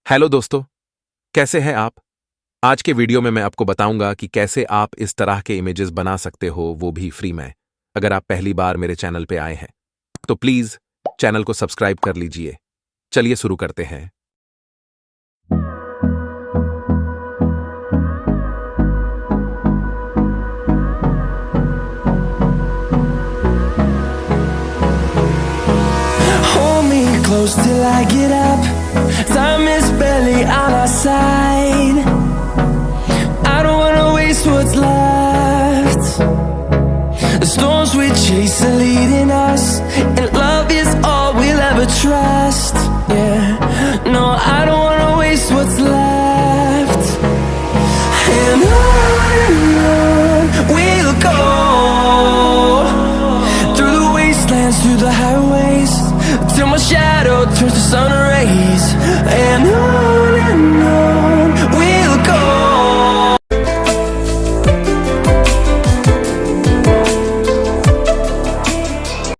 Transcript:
Hello दोस्तों, कैसे हैं आप? आज के वीडियो में मैं आपको बताऊंगा कि कैसे आप इस तरह के इमेजेस बना सकते हो, वो भी फ्री में। अगर आप पहली बार मेरे चैनल पे आए हैं तो प्लीज चैनल को सब्सक्राइब कर लीजिए। चलिए शुरू करते हैं। Hold me close till I get up. Time is barely on our side. I don't wanna waste what's left. The storms we chase are leading us, and love is all we'll ever trust. Yeah, no, I don't wanna waste what's left. And on we'll go, through the wastelands, through the highways, till my shadow turns to sun rays. And on